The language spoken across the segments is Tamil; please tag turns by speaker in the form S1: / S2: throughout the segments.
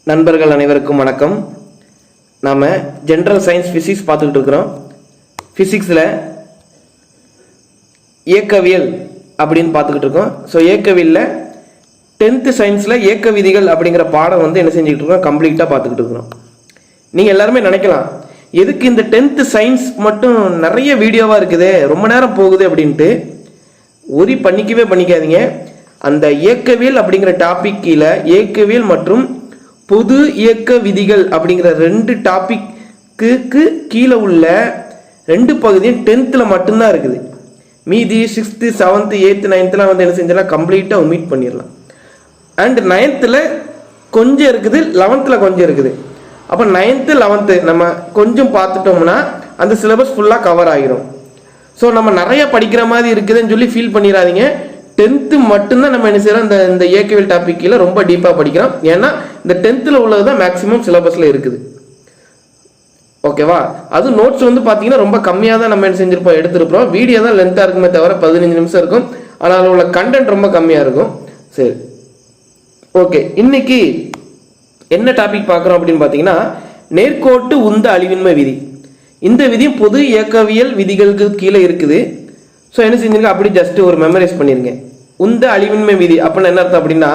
S1: நண்பர்கள் அனைவருக்கும் வணக்கம். நாம் ஜென்ரல் சயின்ஸ் ஃபிசிக்ஸ் பார்த்துக்கிட்டு இருக்கிறோம். ஃபிசிக்ஸில் இயக்கவியல் அப்படின்னு பார்த்துக்கிட்டு இருக்கோம். ஸோ இயக்கவியலில் 10th சயின்ஸில் இயக்க விதிகள் அப்படிங்கிற பாடம் என்ன செஞ்சுக்கிட்டு இருக்கோம், கம்ப்ளீட்டாக பார்த்துக்கிட்டு இருக்கிறோம். நீங்கள் எல்லாருமே நினைக்கலாம், எதுக்கு இந்த 10th சயின்ஸ் மட்டும் நிறைய வீடியோவாக இருக்குது, ரொம்ப நேரம் போகுது அப்படின்ட்டு. ஒரி பண்ணிக்காதீங்க. அந்த இயக்கவியல் அப்படிங்கிற டாபிக் கீழே இயக்கவியல் மற்றும் பொது இயக்க விதிகள் அப்படிங்கிற 2 டாபிக்கு கீழே உள்ள 2 பகுதியும் 10th மட்டும்தான் இருக்குது. மீதி 6th 7th 8th 9thலாம் என்ன செஞ்சலாம், கம்ப்ளீட்டாக ஒமிட் பண்ணிடலாம். அண்ட் 9th கொஞ்சம் இருக்குது, 11th கொஞ்சம் இருக்குது. அப்போ 9th 11th நம்ம கொஞ்சம் பார்த்துட்டோம்னா அந்த சிலபஸ் ஃபுல்லாக கவர் ஆகிரும். ஸோ நம்ம நிறைய படிக்கிற மாதிரி இருக்குதுன்னு சொல்லி ஃபீல் பண்ணிடாதீங்க. 10th மட்டும்தான் நம்ம என்ன செய்யறோம், இந்த இயக்கவியல் டாபிக் கீழே ரொம்ப டீப்பாக படிக்கிறோம். ஏன்னா இந்த 10th உள்ளது தான் மேக்ஸிமம் சிலபஸில் இருக்குது. ஓகேவா? அது நோட்ஸ் பார்த்தீங்கன்னா ரொம்ப கம்மியாக தான் நம்ம என்ன செஞ்சிருப்போம், எடுத்திருப்போம். வீடியோ தான் லென்த்தாக இருக்குமே தவிர 15 நிமிஷம் இருக்கும். ஆனால் அதில் உள்ள கண்டென்ட் ரொம்ப கம்மியாக இருக்கும். சரி, ஓகே. இன்னைக்கு என்ன டாபிக் பார்க்குறோம் அப்படின்னு பார்த்தீங்கன்னா, நேர்கோட்டு உந்த அழிவின்மை விதி. இந்த விதியும் பொது இயக்கவியல் விதிகளுக்கு கீழே இருக்குது. ஸோ என்ன செஞ்சிருங்க, அப்படி ஜஸ்ட் ஒரு மெமரைஸ் பண்ணிருங்க. உந்த அழிவின்மை விதி அப்படின்னு என்ன அர்த்தம் அப்படின்னா,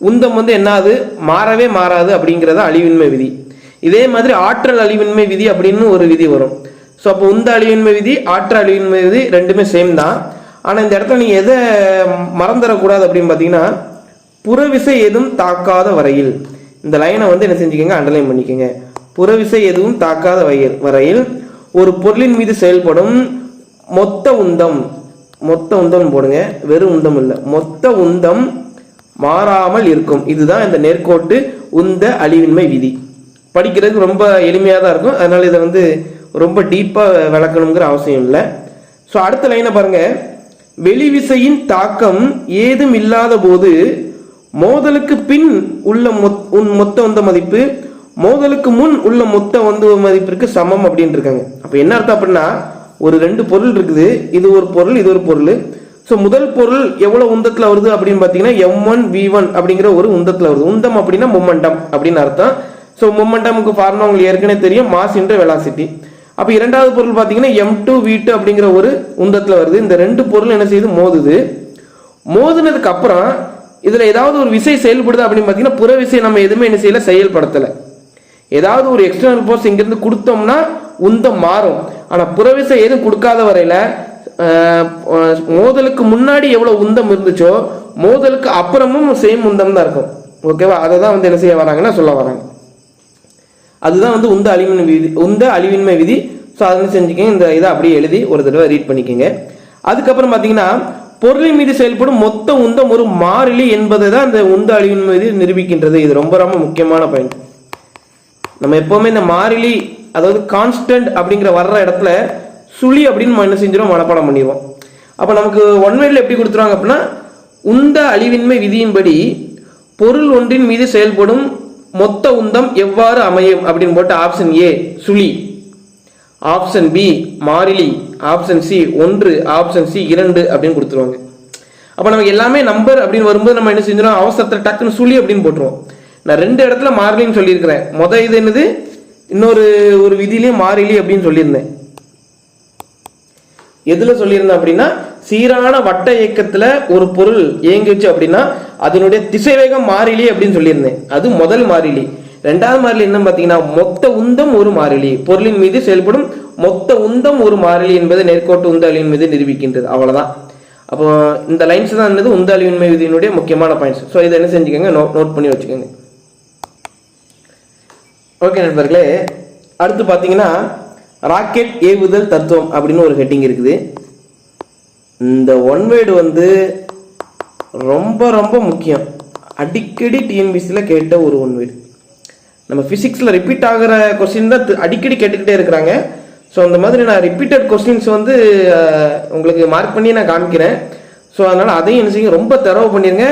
S1: உந்தம் என்னாது, மாறவே மாறாது அப்படிங்கிறத அழிவின்மை விதி. இதே மாதிரி ஆற்றல் அழிவின்மை விதி அப்படின்னு ஒரு விதி வரும். ஸோ அப்போ உந்த அழிவின்மை விதி, ஆற்றல் அழிவின்மை விதி ரெண்டுமே சேம் தான். ஆனால் இந்த இடத்துல நீங்கள் எதை மறந்துடக்கூடாது அப்படின்னு பார்த்தீங்கன்னா, புறவிசை எதுவும் தாக்காத வரையில், இந்த லைனை என்ன செஞ்சுக்கோங்க, அண்டர்லைன் பண்ணிக்கோங்க. புறவிசை எதுவும் தாக்காத வரையில் ஒரு பொருளின் மீது செயல்படும் மொத்த உந்தம் போடுங்க, வெறும் உந்தம் இல்லை, மொத்த உந்தம் மாறாமல் இருக்கும். இதுதான் இந்த நேர்கோட்டு உந்த அழிவின்மை விதி. படிக்கிறதுக்கு ரொம்ப எளிமையாக தான் இருக்கும். அதனால இதை ரொம்ப டீப்பாக விளக்கணுங்கிற அவசியம் இல்லை. ஸோ அடுத்த லைனை பாருங்க. வெளிவிசையின் தாக்கம் ஏதும் இல்லாத போது மோதலுக்கு பின் உள்ள மொத்த உந்த மதிப்பு மோதலுக்கு முன் உள்ள மொத்த உந்த மதிப்பிற்கு சமம் அப்படின்னு இருக்காங்க. அப்போ என்ன அர்த்தம் அப்படின்னா, ஒரு 2 பொருள் இருக்குது, இது ஒரு பொருள், இது ஒரு பொருள். ஸோ முதல் பொருள் எவ்வளவு உந்தத்தில் வருது அப்படின்னு பார்த்தீங்கன்னா m1 v1 அப்படிங்கிற ஒரு உந்தத்தில் வருது. உந்தம் அப்படின்னா மொமெண்டம் அப்படின்னு அர்த்தம். ஸோ மொமெண்டமுக்கு ஃபார்முலா உங்களுக்கு ஏற்கனவே தெரியும், மாஸ் இன்டு வெலாசிட்டி. அப்போ இரண்டாவது பொருள் பார்த்தீங்கன்னா m2 v2 அப்படிங்கிற ஒரு உந்தத்தில் வருது. இந்த 2 பொருள் என்ன செய்யுது, மோதுது. மோதுனதுக்கு அப்புறம் இதில் ஏதாவது ஒரு விசை செயல்படுது அப்படின்னு பார்த்தீங்கன்னா, புற விசை நம்ம எதுவுமே என்ன செய்யல, செயல்படுத்தலை. ஏதாவது ஒரு எக்ஸ்டர்னல் ஃபோர்ஸ் இங்கிருந்து கொடுத்தோம்னா உந்தம் மாறும். ஆனால் புறவிசை எதுவும் கொடுக்காத வரையில மோதலுக்கு முன்னாடி எவ்வளவு உந்தம் இருந்துச்சோ மோதலுக்கு அப்புறமும் சேம் உந்தம் தான் இருக்கும். ஓகேவா? அதை தான் என்ன செய்ய வராங்கன்னா, சொல்ல வராங்க. அதுதான் உந்த அழிவின்மை விதி. ஸோ அதை செஞ்சுக்கங்க. இந்த இதை அப்படியே எழுதி ஒரு தடவை ரீட் பண்ணிக்கோங்க. அதுக்கப்புறம் பார்த்தீங்கன்னா, பொருளின் மீது செயல்படும் மொத்த உந்தம் ஒரு மாறிலி என்பதை தான் இந்த உந்த அழிவின்மை விதி நிரூபிக்கின்றது. இது ரொம்ப ரொம்ப முக்கியமான பாயிண்ட். நம்ம எப்பவுமே இந்த மாறிலி, அதாவது கான்ஸ்டன்ட் அப்படிங்கிற வர்ற இடத்துல சுழி அப்படின்னு நம்ம என்ன செஞ்சிடும், மனப்பாடம் பண்ணிடுவோம். அப்போ நமக்கு ஒன் வேர்டில் எப்படி கொடுத்துருவாங்க அப்படின்னா, உந்த அழிவின்மை விதியின்படி பொருள் ஒன்றின் மீது செயல்படும் மொத்த உந்தம் எவ்வாறு அமையும் அப்படின்னு போட்டு ஆப்ஷன் ஏ சுழி, ஆப்ஷன் பி மாறிலி, ஆப்ஷன் சி 1, ஆப்ஷன் சி 2 அப்படின்னு கொடுத்துருவாங்க. அப்போ நமக்கு எல்லாமே நம்பர் அப்படின்னு வரும்போது நம்ம என்ன செஞ்சிடும், அவசரத்தில் டக்குன்னு சுழி அப்படின்னு போட்டுருவோம். நான் 2 இடத்துல மாறிலின்னு சொல்லியிருக்கிறேன். இது என்னது, இன்னொரு விதியிலையும் மாறிலி அப்படின்னு சொல்லியிருந்தேன். எதுல சொல்லியிருந்தேன் அப்படின்னா, சீரான வட்ட இயக்கத்துல ஒரு பொருள் இயங்கிச்சு அப்படின்னா அதனுடைய திசைவேகம் மாறிலி அப்படின்னு சொல்லியிருந்தேன். அது முதல் மாறிலி. 2வது மாறிலி என்ன பார்த்தீங்கன்னா, மொத்த உந்தம் ஒரு மாறிலி, பொருளின் மீது செயல்படும் மொத்த உந்தம் ஒரு மாறிலி என்பது நேர்கோட்டு உந்த அழிவின் மீது நிரூபிக்கின்றது. அவ்வளவுதான். அப்போ இந்த லைன்ஸ் தான் என்னது, உந்த அழிவின்மை விதியினுடைய முக்கியமான பாயிண்ட்ஸ். ஸோ இதை என்ன செஞ்சுக்கோங்க, நோட் பண்ணி வச்சுக்கோங்க. ஓகே நண்பர்களே, அடுத்து பார்த்தீங்கன்னா ராக்கெட் ஏவுதல் தத்துவம் அப்படின்னு ஒரு ஹெட்டிங் இருக்குது. இந்த ஒன் வேர்டு ரொம்ப ரொம்ப முக்கியம். அடிக்கடி டிஎன்பிசியில் கேட்ட ஒரு ஒன் வேர்டு. நம்ம ஃபிசிக்ஸில் ரிப்பீட் ஆகிற கொஸ்டின் தான் அடிக்கடி கேட்டுக்கிட்டே இருக்கிறாங்க. ஸோ அந்த மாதிரி நான் ரிப்பீட்டட் கொஸ்டின்ஸ் உங்களுக்கு மார்க் பண்ணி நான் காமிக்கிறேன். ஸோ அதனால் அதையும் என்ன செய்யுங்க, ரொம்ப தரவு பண்ணிடுங்க.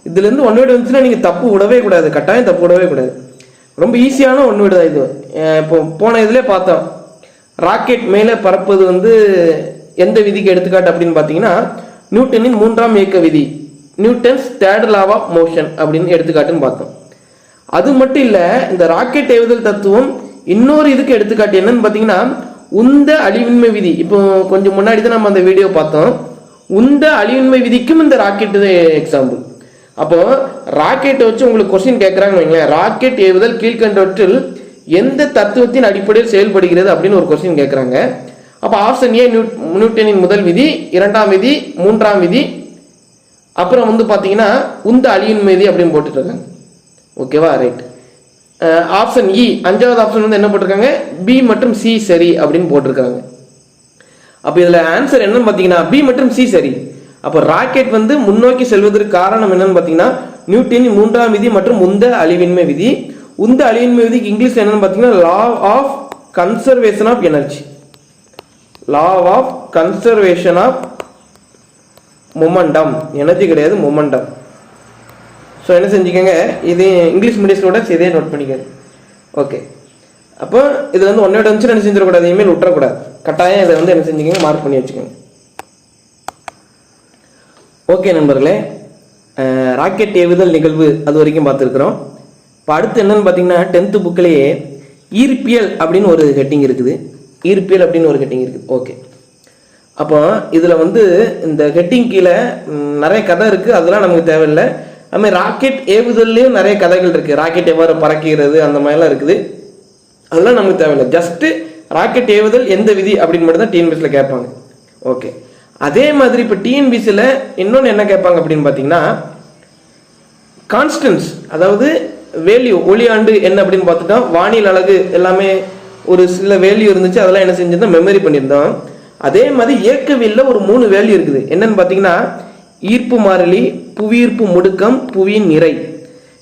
S1: இதுலேருந்து ஒன் வேர்டு வந்துச்சுன்னா நீங்கள் தப்பு விடவே கூடாது, கட்டாயம் தப்பு விடவே கூடாது. ரொம்ப ஈஸியான ஒன்று விடுதா இது. இப்போ போன இதிலே பார்த்தோம், ராக்கெட் மேலே பறப்பது எந்த விதிக்கு எடுத்துக்காட்டு அப்படின்னு பார்த்தீங்கன்னா, நியூட்டனின் 3ஆம் இயக்க விதி, Newton's third law of motion அப்படின்னு எடுத்துக்காட்டுன்னு பார்த்தோம். அது மட்டும் இல்லை, இந்த ராக்கெட் ஏவுதல் தத்துவம் இன்னொரு இதுக்கு எடுத்துக்காட்டு என்னன்னு பார்த்தீங்கன்னா உந்த அழிவின்மை விதி. இப்போ கொஞ்சம் முன்னாடி தான் நம்ம அந்த வீடியோ பார்த்தோம். உந்த அழிவின்மை விதிக்கும் இந்த ராக்கெட் எக்ஸாம்பிள். அப்போ ராக்கெட்டை வச்சு உங்களுக்கு கொஸ்டின் கேட்குறாங்கன்னு வைங்களேன், ராக்கெட் ஏவுதல் கீழ்கண்டவற்றில் எந்த தத்துவத்தின் அடிப்படையில் செயல்படுகிறது அப்படின்னு ஒரு கொஸ்டின் கேட்குறாங்க. அப்போ ஆப்ஷன் ஏ நியூட்டனின் முதல் விதி, இரண்டாம் விதி, மூன்றாம் விதி, அப்புறம் வந்து பார்த்தீங்கன்னா உந்த அழிவின்மை விதி அப்படின்னு போட்டுட்ருக்காங்க. ஓகேவா, ரைட். ஆப்ஷன் இ அஞ்சாவது ஆப்ஷன் வந்து என்ன போட்டிருக்காங்க, பி மற்றும் சி சரி அப்படின்னு போட்டிருக்காங்க. அப்போ இதில் ஆன்சர் என்னன்னு பார்த்தீங்கன்னா பி மற்றும் சி சரி. அப்போ ராக்கெட் வந்து முன்னோக்கி செல்வதற்கு காரணம் என்னன்னு பார்த்தீங்கன்னா நியூட்டனின் மூன்றாம் விதி மற்றும் உந்த அழிவின்மை விதி. உந்த அழிவின்மை விதிக்கு இங்கிலீஷ் என்னன்னு பார்த்தீங்கன்னா law of conservation of energy. Law of conservation of momentum, energy கிடையாது மொமெண்டம். ஸோ என்ன செஞ்சுக்கோங்க, இது இங்கிலீஷ் மீடியம் ஸ்டூடெண்ட்ஸ் இதே நோட் பண்ணிக்கோங்க. ஓகே, அப்போ இதில் வந்து ஒன்னோட வந்துச்சு என்ன செஞ்சிடக்கூடாது, இமெயில் விட்டுறக்கூடாது. கட்டாயம் இதை வந்து என்ன செஞ்சுக்கோங்க, மார்க் பண்ணி வச்சுக்கோங்க. ஓகே நண்பர்களே, ராக்கெட் ஏவுதல் நிகழ்வு அது வரைக்கும் பார்த்துருக்குறோம். இப்போ அடுத்து என்னன்னு பார்த்தீங்கன்னா 10th புக்கிலேயே ஈர்ப்பியல் அப்படின்னு ஒரு ஹெட்டிங் இருக்குது. ஈர்ப்பியல் அப்படின்னு ஒரு ஹெட்டிங் இருக்குது. ஓகே, அப்போ இதில் வந்து இந்த ஹெட்டிங் கீழே நிறைய கதை இருக்குது, அதெல்லாம் நமக்கு தேவையில்லை. அதுமாதிரி ராக்கெட் ஏவுதல்லையும் நிறைய கதைகள் இருக்குது. ராக்கெட் எவ்வாறு பறக்கிறது அந்த மாதிரிலாம் இருக்குது, அதெல்லாம் நமக்கு தேவையில்லை. ஜஸ்ட்டு ராக்கெட் ஏவுதல் எந்த விதி அப்படின்னு மட்டும் தான் டிஎன்பிசியில் கேட்பாங்க. ஓகே, அதே மாதிரி இப்போ டிஎன்பிசியில் இன்னொன்று என்ன கேட்பாங்க அப்படின்னு பார்த்தீங்கன்னா கான்ஸ்டன்ஸ், அதாவது வேல்யூ, ஒளியாண்டு என்ன அப்படின்னு பார்த்துட்டோம். வானில் அழகு எல்லாமே ஒரு சில வேல்யூ இருந்துச்சு, அதெல்லாம் என்ன செஞ்சிருந்தோம், மெமரி பண்ணியிருந்தோம். அதே மாதிரி இயக்கவியலில் ஒரு 3 வேல்யூ இருக்குது. என்னன்னு பார்த்தீங்கன்னா ஈர்ப்பு மாறிலி, புவியீர்ப்பு முடுக்கம், புவியின் நிறை.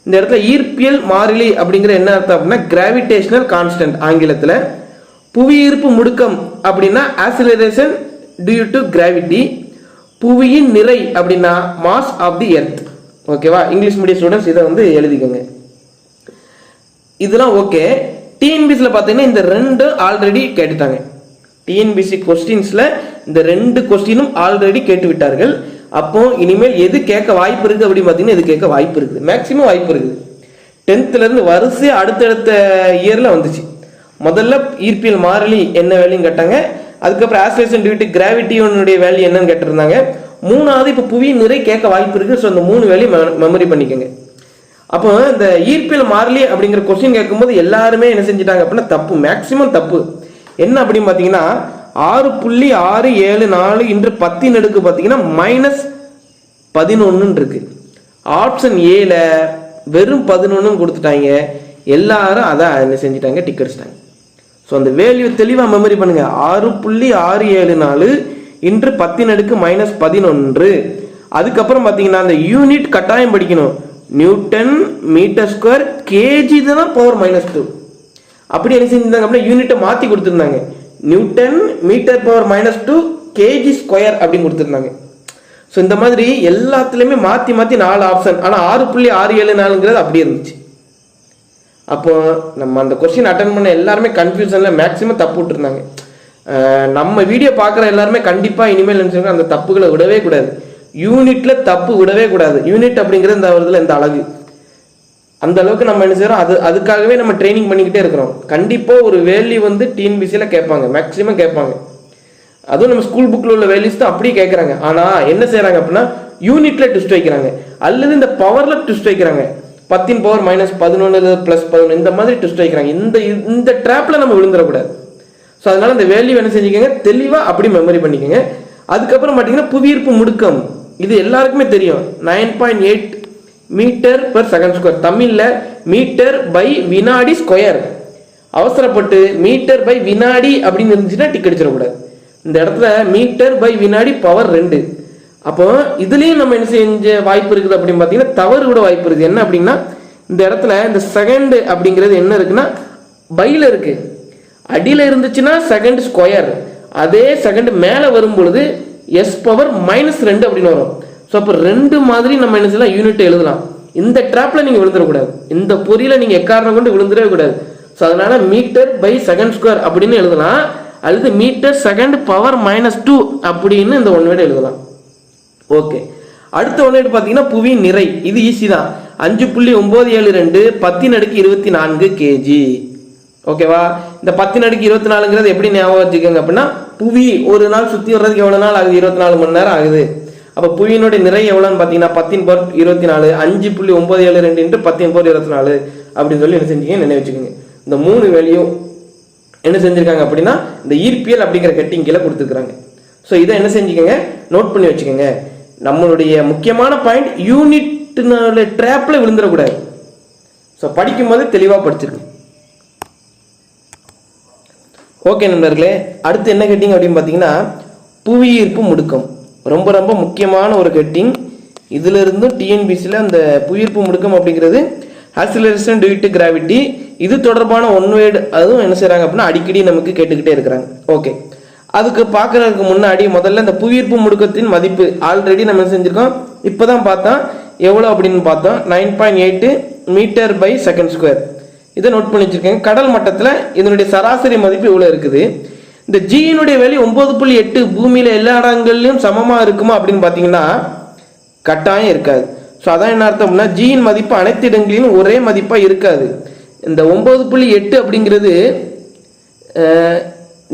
S1: இந்த இடத்துல ஈர்ப்பியல் மாறிலி அப்படிங்கிற என்ன அர்த்தம் அப்படின்னா கிராவிடேஷனல் கான்ஸ்டன்ட் ஆங்கிலத்தில். புவியீர்ப்பு முடுக்கம் அப்படின்னா ஆக்சிலரேஷன் டியூ டு கிராவிட்டி. புவியின் நிறை அப்படின்னா மாஸ் ஆஃப் தி எர்த். ஓகேவா, இங்கிலீஷ் மீடியம் ஸ்டூடெண்ட்ஸ் இதை வந்து எழுதிக்கோங்க. இதெல்லாம் ஓகே. டிஎன்பிசியில் பார்த்தீங்கன்னா இந்த 2 ஆல்ரெடி கேட்டுட்டாங்க. டிஎன்பிசி கொஸ்டின்ஸில் இந்த 2 கொஸ்டினும் ஆல்ரெடி கேட்டு விட்டார்கள். அப்போ இனிமேல் எது கேட்க வாய்ப்பு இருக்குது அப்படின்னு பார்த்தீங்கன்னா எது கேட்க வாய்ப்பு இருக்குது, மேக்ஸிமம் வாய்ப்பு இருக்குது. 10th வரிசை அடுத்தடுத்த இயரில் வந்துச்சு. முதல்ல ஈர்ப்பியல் மாறிலி என்ன வேல்யூன்னு கேட்டாங்க, அதுக்கப்புறம் ஆக்சிலரேஷன் டியூ டு கிராவிட்டியோனுடைய வேல்யூ என்னன்னு கேட்டிருந்தாங்க. 3வது இப்போ புவியின் நிறை கேட்க வாய்ப்பு இருக்குது. ஸோ அந்த 3 வேல்யூ மெமரி பண்ணிக்கோங்க. அப்போ இந்த ஈர்ப்பியல் மாறிலி அப்படிங்கிற கொஸ்டின் கேட்கும்போது எல்லாருமே என்ன செஞ்சிட்டாங்க அப்படின்னா தப்பு, மேக்ஸிமம் தப்பு. என்ன அப்படின்னு பார்த்தீங்கன்னா 6.674 இன்று 10 அடுக்கு பார்த்தீங்கன்னா -11 இருக்கு. ஆப்ஷன் ஏல வெறும் 11 கொடுத்துட்டாங்க. எல்லாரும் அதை என்ன செஞ்சிட்டாங்க, டிக் அடிச்சிட்டாங்க. ஸோ அந்த வேல்யூ தெளிவாக மெமரி பண்ணுங்க. 6.674 இன்று 10 அடுக்கு -11. அதுக்கப்புறம் பார்த்தீங்கன்னா அந்த யூனிட் கட்டாயம் படிக்கணும். நியூட்டன் மீட்டர் ஸ்கொயர் கேஜி தான் பவர் -2. அப்படி என்ன செஞ்சிருந்தாங்க அப்படின்னா யூனிட்டை மாற்றி கொடுத்துருந்தாங்க. Newton metre power -2 KG square அப்படின்னு கொடுத்துருந்தாங்க. ஸோ இந்த மாதிரி எல்லாத்துலேயுமே மாற்றி மாற்றி 4 ஆப்ஷன், ஆனால் 6.674ங்கிறது அப்படி இருந்துச்சு. அப்போ நம்ம அந்த கொஸ்டின் அட்டன் பண்ண எல்லாருமே கன்ஃபியூஷனில் மேக்ஸிமம் தப்பு விட்டுருந்தாங்க. நம்ம வீடியோ பார்க்குற எல்லாருமே கண்டிப்பாக இனிமேல் நினச்சிருக்கோம் அந்த தப்புகளை விடவே கூடாது. யூனிட்ல தப்பு விடவே கூடாது. யூனிட் அப்படிங்கிறது இந்த வருதுல இந்த அழகு அந்த அளவுக்கு நம்ம என்ன செய்யறோம், அதுக்காகவே நம்ம ட்ரைனிங் பண்ணிக்கிட்டே இருக்கிறோம். கண்டிப்பாக ஒரு வேல்யூ வந்து டிஎன்பிசியில் கேட்பாங்க, மேக்ஸிமம் கேட்பாங்க. அதுவும் நம்ம ஸ்கூல் புக்கில் உள்ள வேல்யூஸ் தான் அப்படியே கேட்குறாங்க. ஆனால் என்ன செய்கிறாங்க அப்படின்னா யூனிட்ல ட்விஸ்ட் வைக்கிறாங்க, அல்லது இந்த பவரில் ட்விஸ்ட் வைக்கிறாங்க. 10 பவர் -11 +11 இந்த மாதிரி ட்விஸ்ட் வைக்கிறாங்க. இந்த ட்ராப்பில் நம்ம விழுந்துடக்கூடாது. ஸோ அதனால இந்த வேல்யூ என்ன செஞ்சுக்கோங்க, தெளிவாக அப்படி மெமரி பண்ணிக்கோங்க. அதுக்கப்புறம் பார்த்தீங்கன்னா புவியீர்ப்பு முடுக்கம், இது எல்லாருக்குமே தெரியும். 9.8 மீட்டர்/செகண்ட் ஸ்கொயர். தமிழில் மீட்டர் பை வினாடி ஸ்கொயர். அவசரப்பட்டு மீட்டர் பை வினாடி அப்படின்னு இருந்துச்சுன்னா டிக் அடிச்சிடக்கூடாது. இந்த இடத்துல மீட்டர் பை வினாடி பவர் 2. அப்போ இதுலேயும் நம்ம என்ன செஞ்ச வாய்ப்பு இருக்குது அப்படின்னு பார்த்தீங்கன்னா தவறு கூட வாய்ப்பு இருக்குது. என்ன அப்படின்னா இந்த இடத்துல இந்த செகண்ட் அப்படிங்கிறது என்ன இருக்குன்னா பையில் இருக்கு, அடியில் இருந்துச்சுன்னா செகண்ட் ஸ்கொயர். அதே செகண்ட் மேலே வரும் பொழுது S⁻−2 அப்படின்னு வரும். ஸோ அப்போ 2 மாதிரி நம்ம என்ன செய்யலாம், யூனிட் எழுதலாம். இந்த ட்ராப்ல நீங்கள் விழுந்துடக்கூடாது, இந்த பொறியில நீங்கள் எக்காரணம் கொண்டு விழுந்துடவே கூடாது. ஸோ அதனால மீட்டர் பை செகண்ட் ஸ்கொயர் அப்படின்னு எழுதலாம், அல்லது மீட்டர் செகண்ட் பவர் -2 அப்படின்னு இந்த ஒன் வேர்டு எழுதலாம். ஓகே, அடுத்த ஒன் வேர்டு பார்த்தீங்கன்னா புவியின் நிறை. இது ஈஸி தான். 5.972 10^24 kg. ஓகேவா? இந்த 10^24ங்கிறது எப்படி ஞாபகம் வச்சுக்கோங்க அப்படின்னா, புவி ஒரு நாள் சுற்றி வர்றதுக்கு எவ்வளோ நாள் ஆகுது? 24 மணி நேரம் ஆகுது. அப்போ புவியினுடைய நிறை எவ்வளோன்னு பார்த்தீங்கன்னா 10^24 5.972 10^24 அப்படின்னு சொல்லி என்ன செஞ்சீங்க நினைவு வச்சுக்கோங்க. இந்த 3 வேலையும் என்ன செஞ்சிருக்காங்க அப்படின்னா இந்த ஈர்ப்பியல் அப்படிங்கிற ஹெட்டிங் கீழே கொடுத்துருக்காங்க. ஸோ இதை என்ன செஞ்சுக்கோங்க, நோட் பண்ணி வச்சுக்கோங்க. நம்மளுடைய முக்கியமான பாயிண்ட் யூனிட்னால ட்ராப்ல விழுந்துடக்கூடாது. ஸோ படிக்கும்போது தெளிவாக படிச்சிருக்கு. ஓகே நண்பர்களே, அடுத்து என்ன ஹெட்டிங் அப்படின்னு பார்த்தீங்கன்னா புவியீர்ப்பு முடுக்கம். ரொம்ப ரொம்ப முக்கியமான ஒரு ஹெட்டிங். இதுல இருந்தும் டிஎன்பிசியில் அந்த புவியீர்ப்பு முடுக்கம் அப்படிங்கிறது ஆக்சிலரேஷன் டியூ டு கிராவிட்டி, இது தொடர்பான ஒன் வேர்டு அதுவும் என்ன செய்யறாங்க அப்படின்னா அடிக்கடி நமக்கு கேட்டுக்கிட்டே இருக்கிறாங்க. ஓகே, அதுக்கு பார்க்கறதுக்கு முன்னாடி முதல்ல இந்த புவியீர்ப்பு முடுக்கத்தின் மதிப்பு ஆல்ரெடி நம்ம செஞ்சிருக்கோம். இப்போதான் பார்த்தா எவ்வளோ அப்படின்னு பார்த்தோம், 9.8 மீட்டர்/s². இதை நோட் பண்ணி வச்சிருக்கேன். கடல் மட்டத்தில் இதனுடைய சராசரி மதிப்பு இவ்வளோ இருக்குது. இந்த ஜியினுடைய வேல்யூ 9.8 பூமியில எல்லா இடங்கள்லையும் சமமா இருக்குமா அப்படின்னு பார்த்தீங்கன்னா கட்டாயம் இருக்காது. ஸோ அதான் என்ன அர்த்தம் அப்படின்னா ஜியின் மதிப்பு அனைத்து இடங்களிலும் ஒரே மதிப்பாக இருக்காது. இந்த 9.8 அப்படிங்கிறது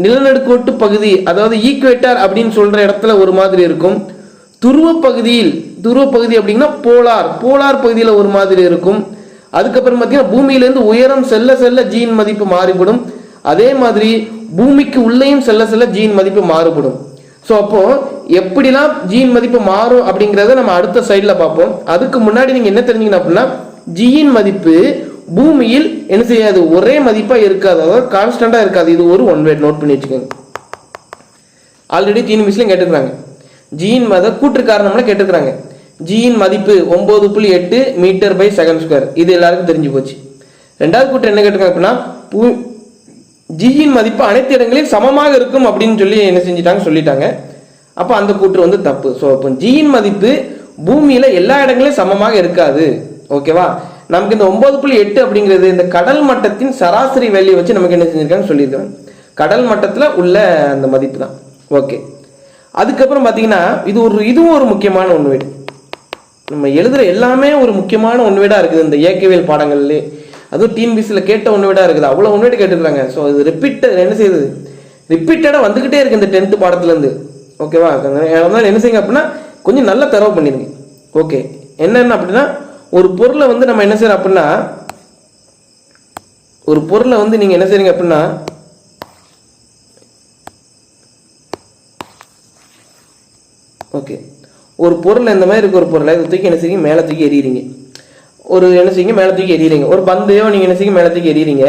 S1: நிலநடுக்கோட்டு பகுதி, அதாவது ஈக்குவேட்டர் அப்படின்னு சொல்ற இடத்துல ஒரு மாதிரி இருக்கும். துருவ பகுதி அப்படின்னா போலார் பகுதியில் ஒரு மாதிரி இருக்கும். அதுக்கப்புறம் பார்த்தீங்கன்னா பூமியிலேருந்து உயரம் செல்ல செல்ல ஜியின் மதிப்பு மாறுபடும். அதே மாதிரி பூமிக்கு உள்ளேயும் செல்ல செல்ல ஜியின் மதிப்பு மாறுபடும். ஸோ அப்போ எப்படிலாம் ஜியின் மதிப்பு மாறும் அப்படிங்கிறத நம்ம அடுத்த சைடில் பார்ப்போம். அதுக்கு முன்னாடி நீங்கள் என்ன தெரிஞ்சுக்கணும் அப்படின்னா ஜியின் மதிப்பு பூமியில் என்ன செய்யாது, ஒரே மதிப்பாக இருக்காது, அதாவது கான்ஸ்டண்டா இருக்காது. இது ஒரு ஒன் வேர்ட் நோட் பண்ணி வச்சுக்கோங்க. ஆல்ரெடி டிஎன்பிசிலையும் கேட்டுக்கிறாங்க, ஜியின் கூற்று காரணம்லாம் கேட்டுக்கிறாங்க. ஜியின் மதிப்பு 9.8 மீட்டர்/s². இது எல்லாருக்கும் தெரிஞ்சு போச்சு. ரெண்டாவது கூற்று என்ன கேட்டிருக்காங்க அப்படின்னா ஜியின் மதிப்பு அனைத்து இடங்களிலும் சமமாக இருக்கும் அப்படின்னு சொல்லி என்ன செஞ்சிட்டாங்க சொல்லிட்டாங்க. அப்போ அந்த கூற்று வந்து தப்பு. ஸோ அப்போ ஜியின் மதிப்பு பூமியில எல்லா இடங்களிலும் சமமாக இருக்காது. ஓகேவா? நமக்கு இந்த 9.8 அப்படிங்கிறது இந்த கடல் மட்டத்தின் சராசரி வேல்யூ வச்சு நமக்கு என்ன செஞ்சிருக்காங்க சொல்லியிருக்காங்க. கடல் மட்டத்தில் உள்ள அந்த மதிப்பு தான். ஓகே, அதுக்கப்புறம் பார்த்தீங்கன்னா இதுவும் ஒரு முக்கியமான ஒன்வேடு. நம்ம எழுதுற எல்லாமே ஒரு முக்கியமான ஒன்வேடா இருக்குது இந்த இயக்கவியல் பாடங்கள்லேயே. அதுவும் டிஎன்பிசியில் கேட்ட ஒன்வேடா இருக்குது, அவ்வளோ ஒன்வேடு கேட்டுருக்காங்க. ஸோ இது என்ன செய்யுது, ரிப்பீட்டடாக வந்துகிட்டே இருக்கு இந்த 10th பாடத்துலேருந்து. ஓகேவா? அதனால என்ன செய்யுங்க அப்படின்னா கொஞ்சம் நல்லா தரவு பண்ணிருங்க. ஓகே, என்னென்ன அப்படின்னா ஒரு பொருளை வந்து நம்ம என்ன செய்யறோம் அப்படின்னா நீங்க என்ன செய்றீங்க அப்படின்னா ஓகே, ஒரு பொருள் இந்த மாதிரி இருக்க ஒரு பொருளை இதை தூக்கி என்ன செய்யுங்க மேலே தூக்கி எறிகிறீங்க. மேலே தூக்கி எறிகிறீங்க. ஒரு பந்தையோ நீங்க என்ன செய்யுங்க மேலே தூக்கி எறிகிறீங்க.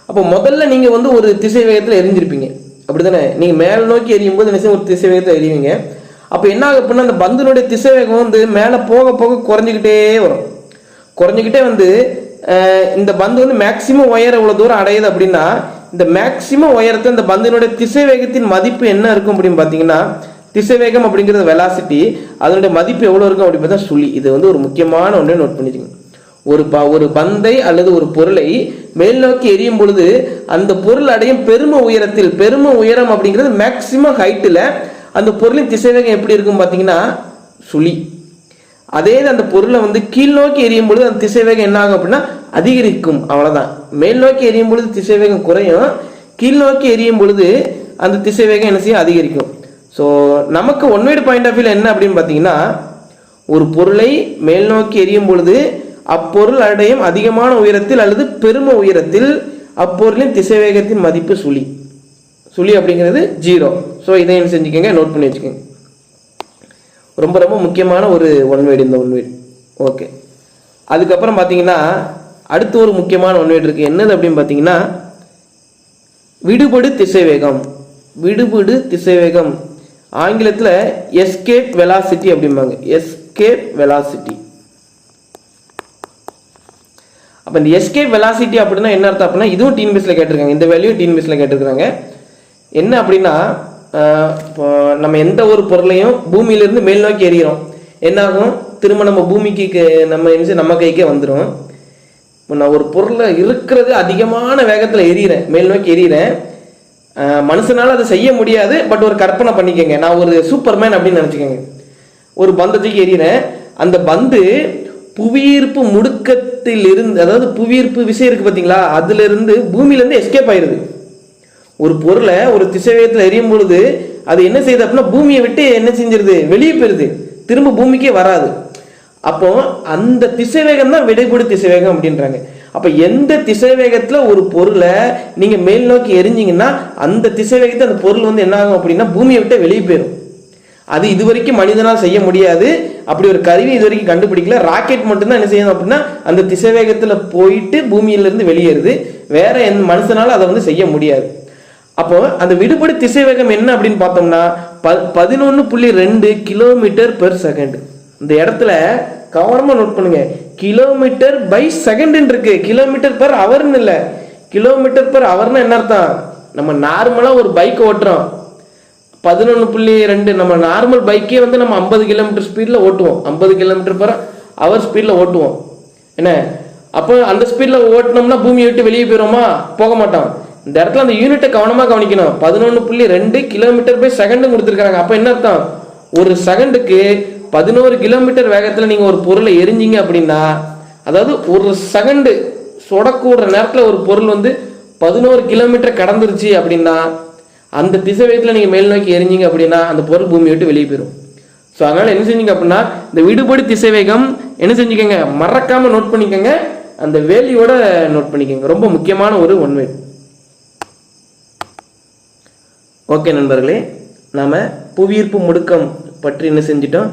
S1: அப்போ முதல்ல நீங்க வந்து ஒரு திசை வேகத்தில் எரிஞ்சிருப்பீங்க, அப்படித்தானே? நீங்க மேலே நோக்கி எரியும் போது என்ன செய்யும், ஒரு திசை வேகத்தில் எறிவீங்க. அப்போ என்ன ஆகும் அப்படின்னா அந்த பந்தினுடைய திசை வேகம் வந்து மேலே போக போக குறைஞ்சிக்கிட்டே வரும். குறைஞ்சிக்கிட்டே வந்து இந்த பந்து வந்து மேக்சிமம் உயரம் இவ்வளோ தூரம் அடையுது அப்படின்னா இந்த மேக்சிமம் உயரத்தை இந்த பந்தினுடைய திசை வேகத்தின் மதிப்பு என்ன இருக்கும் அப்படின்னு பார்த்தீங்கன்னா திசை வேகம் அப்படிங்கிறது வெலாசிட்டி, அதனுடைய மதிப்பு எவ்வளோ இருக்கும் அப்படின்னு பார்த்தா சுழி. இது வந்து ஒரு முக்கியமான ஒன்றை நோட் பண்ணிக்கோங்க. ஒரு பந்தை அல்லது ஒரு பொருளை மேல் நோக்கி எரியும் பொழுது அந்த பொருள் அடையும் பெரும உயரம் அப்படிங்கிறது மேக்சிமம் ஹைட்டில் அந்த பொருளின் திசைவேகம் எப்படி இருக்கும் பார்த்தீங்கன்னா சுழி. அதே அந்த பொருளை வந்து கீழ் நோக்கி எரியும் பொழுது அந்த திசைவேகம் என்ன ஆகும் அப்படின்னா அதிகரிக்கும். அவ்வளோதான். மேல் நோக்கி எரியும் பொழுது திசைவேகம் குறையும், கீழ் நோக்கி எரியும் பொழுது அந்த திசைவேகம் என்ன செய்யும், அதிகரிக்கும். ஸோ நமக்கு ஒன்வேர்டு பாயிண்ட் ஆஃப் வியூல என்ன அப்படின்னு பார்த்தீங்கன்னா ஒரு பொருளை மேல் நோக்கி எரியும் பொழுது அப்பொருள் அடையும் அதிகமான உயரத்தில் அல்லது பெரும உயரத்தில் அப்பொருளின் திசைவேகத்தின் மதிப்பு சுழி அப்படிங்கிறது 0. ஸோ இதை என்ன செஞ்சுக்கோங்க, நோட் பண்ணி வச்சுக்கோங்க. ரொம்ப ரொம்ப முக்கியமான ஒரு ஒன்வேர்டு இந்த ஒன்வேர்டு. ஓகே, அதுக்கப்புறம் பார்த்தீங்கன்னா அடுத்து ஒரு முக்கியமான ஒன்வேர்டு இருக்கு. என்னது அப்படின்னு பார்த்தீங்கன்னா விடுபடு திசைவேகம். ஆங்கிலத்தில் எஸ்கேப் வெலாசிட்டி அப்படிம்பாங்க. Escape velocity. அப்போ இந்த எஸ்கேப் வெலாசிட்டி அப்படின்னா என்ன அர்த்தம் அப்படின்னா இதுவும் டிஎன்பிஎஸ்சியில் கேட்டிருக்காங்க. இந்த வேல்யூ டிஎன்பிஎஸ்சியில் கேட்டிருக்காங்க. என்ன அப்படின்னா இப்போ நம்ம எந்த ஒரு பொருளையும் பூமியிலிருந்து மேல் நோக்கி எறிகிறோம், என்னாகும், திரும்ப நம்ம பூமிக்கு நம்ம கைக்கே வந்துடும். இப்போ நான் ஒரு பொருளை இருக்கிறது அதிகமான வேகத்தில் எறிகிறேன், மேல் நோக்கி எறிகிறேன். மனுஷனால அதை செய்ய முடியாது. பட் ஒரு கற்பனை பண்ணிக்கங்க, நான் ஒரு சூப்பர்மேன் அப்படின்னு நினச்சிக்கோங்க. ஒரு பந்தத்துக்கு எறிகிறேன், அந்த பந்து புவியீர்ப்பு முடுக்கத்தில் இருந்து, அதாவது புவியீர்ப்பு விசை இருக்கு பார்த்தீங்களா, அதுல இருந்து பூமியில இருந்து எஸ்கேப் ஆயிருது. ஒரு பொருளை ஒரு திசைவேகத்தில் எரியும் பொழுது அது என்ன செய்யுது அப்படின்னா பூமியை விட்டு என்ன செஞ்சிருது, வெளியே போயிருது, திரும்ப பூமிக்கே வராது. அப்போ அந்த திசைவேகம் தான் விடைபடு திசைவேகம் அப்படின்றாங்க. அப்ப எந்த திசைவேகத்துல ஒரு பொருளை நீங்க மேல் நோக்கி எரிஞ்சிங்கன்னா அந்த திசைவேகத்தை அந்த பொருள் வந்து என்ன ஆகும் அப்படின்னா பூமியை விட்டு வெளியே போயிடும். அது இதுவரைக்கும் மனிதனால் செய்ய முடியாது. அப்படி ஒரு கருவி இது வரைக்கும் கண்டுபிடிக்கல. ராக்கெட் மட்டும்தான் என்ன செய்யணும் அப்படின்னா அந்த திசைவேகத்துல போயிட்டு பூமியிலிருந்து வெளியேறுது. வேற எந்த மனுஷனால அதை வந்து செய்ய முடியாது. அப்போ அந்த விடுபடு திசைவேகம் என்ன அப்படின்னு பார்த்தோம்னா 11.2 கிலோமீட்டர் பெர் செகண்ட். இந்த இடத்துல கவனமா நோட் பண்ணுங்க, கிலோமீட்டர் பை செகண்ட் இருக்கு, கிலோமீட்டர் பெர் ஹவர்னு இல்லை. கிலோமீட்டர் பெர் ஹவர்னா என்ன அர்த்தம், நம்ம நார்மலா ஒரு பைக் ஓட்டுறோம் 11.2, நம்ம நார்மல் பைக்கே வந்து நம்ம 50 கிலோமீட்டர் ஸ்பீட்ல ஓட்டுவோம், 50 கிலோமீட்டர் பெர் ஹவர் ஸ்பீட்ல ஓட்டுவோம் என்ன. அப்போ அந்த ஸ்பீட்ல ஓட்டினோம்னா பூமியை விட்டு வெளியே போயிடுமா, போக மாட்டோம். இந்த இடத்துல அந்த யூனிட்டை கவனமா கவனிக்கணும். 11.2 கிலோமீட்டர் பை செகண்ட் கொடுத்துருக்காங்க. அப்ப என்ன அர்த்தம், ஒரு செகண்டுக்கு 11 கிலோமீட்டர் வேகத்துல நீங்க ஒரு பொருளை எரிஞ்சிங்க அப்படின்னா, அதாவது ஒரு செகண்டு சொடக்கூடுற நேரத்துல ஒரு பொருள் வந்து 11 கிலோமீட்டர் கடந்துருச்சு அப்படின்னா அந்த திசைவேகத்துல நீங்க மேல் நோக்கி எரிஞ்சிங்க அப்படின்னா அந்த பொருள் பூமியை விட்டு வெளியே போயிடும். ஸோ அதனால என்ன செஞ்சீங்க அப்படின்னா இந்த விடுபடு திசைவேகம் என்ன செஞ்சுக்கோங்க, மறக்காம நோட் பண்ணிக்கோங்க, அந்த வேல்யூவோட நோட் பண்ணிக்கோங்க. ரொம்ப முக்கியமான ஒரு ஒன் வேர்ட். ஓகே நண்பர்களே, நாம புவியீர்ப்பு முடுக்கம் பற்றி என்ன செஞ்சிட்டோம்,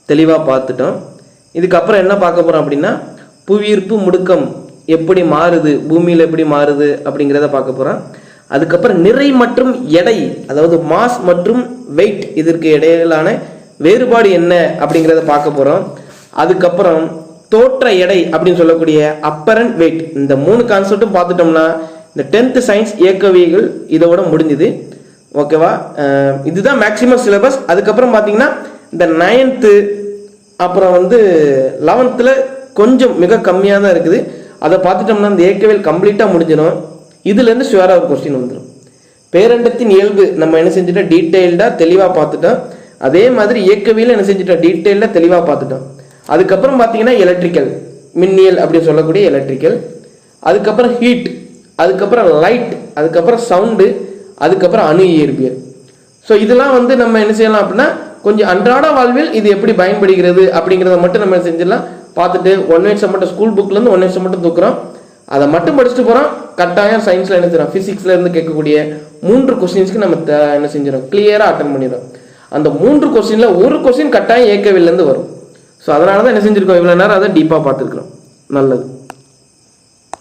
S1: தெளிவாக பார்த்துட்டோம். இதுக்கப்புறம் என்ன பார்க்க போறோம் அப்படின்னா புவியீர்ப்பு முடுக்கம் எப்படி மாறுது, பூமியில் எப்படி மாறுது அப்படிங்கிறத பார்க்க போறோம். அதுக்கப்புறம் நிறை மற்றும் எடை, அதாவது மாஸ் மற்றும் வெயிட், இதற்கு இடையிலான வேறுபாடு என்ன அப்படிங்கிறத பார்க்க போறோம். அதுக்கப்புறம் தோற்ற எடை அப்படின்னு சொல்லக்கூடிய அப்பரண்ட் வெயிட், இந்த 3 கான்செப்டும் பார்த்துட்டோம்னா இந்த 10th சயின்ஸ் இயக்கவியல் இதோட முடிஞ்சுது. ஓகேவா, இதுதான் மேக்சிமம் சிலபஸ். அதுக்கப்புறம் பார்த்தீங்கன்னா இந்த 9th அப்புறம் வந்து 11th கொஞ்சம் மிக கம்மியாக தான் இருக்குது. அதை பார்த்துட்டோம்னா இந்த இயக்கவியல் கம்ப்ளீட்டாக முடிஞ்சிடும். இதுலேருந்து ஷுவராக ஒரு கொஸ்டின் வந்துடும். பேரண்டத்தின் இயல்பு நம்ம என்ன செஞ்சுட்டோம், டீட்டெயில்டாக தெளிவாக பார்த்துட்டோம். அதே மாதிரி இயக்கவியல் என்ன செஞ்சுட்டோம், டீட்டெயில்டாக தெளிவாக பார்த்துட்டோம். அதுக்கப்புறம் பார்த்தீங்கன்னா எலக்ட்ரிக்கல், மின்னியல் அப்படின்னு சொல்லக்கூடிய எலக்ட்ரிக்கல், அதுக்கப்புறம் ஹீட், அதுக்கப்புறம் லைட், அதுக்கப்புறம் சவுண்டு, அதுக்கப்புறம் அணு இயற்பியல். ஸோ இதெல்லாம் வந்து நம்ம என்ன செய்யலாம் அப்படின்னா கொஞ்சம் அன்றாட வாழ்வில் இது எப்படி பயன்படுகிறது அப்படிங்கிறத மட்டும் நம்ம செஞ்சிடலாம். பார்த்துட்டு 1 வேர்ட்ஸை மட்டும் ஸ்கூல் புக்லேருந்து 1 வேர்ட்ஸை மட்டும் தூக்குறோம், அதை மட்டும் படிச்சுட்டு போகிறோம். கட்டாயம் சயின்ஸில் என்ன செய்யறோம், ஃபிசிக்ஸ்ல இருந்து கேட்கக்கூடிய 3 கொஸ்டின்ஸ்க்கு நம்ம என்ன செஞ்சிடும், கிளியராக அட்டன் பண்ணிடுறோம். அந்த 3 கொஸ்டின்ல ஒரு கொஸ்டின் கட்டாயம் இயக்கவியல்லேருந்து வரும். ஸோ அதனால தான் என்ன செஞ்சிருக்கோம், இவ்வளோ நேரம் அதை டீப்பாக பார்த்துருக்குறோம். நல்லது.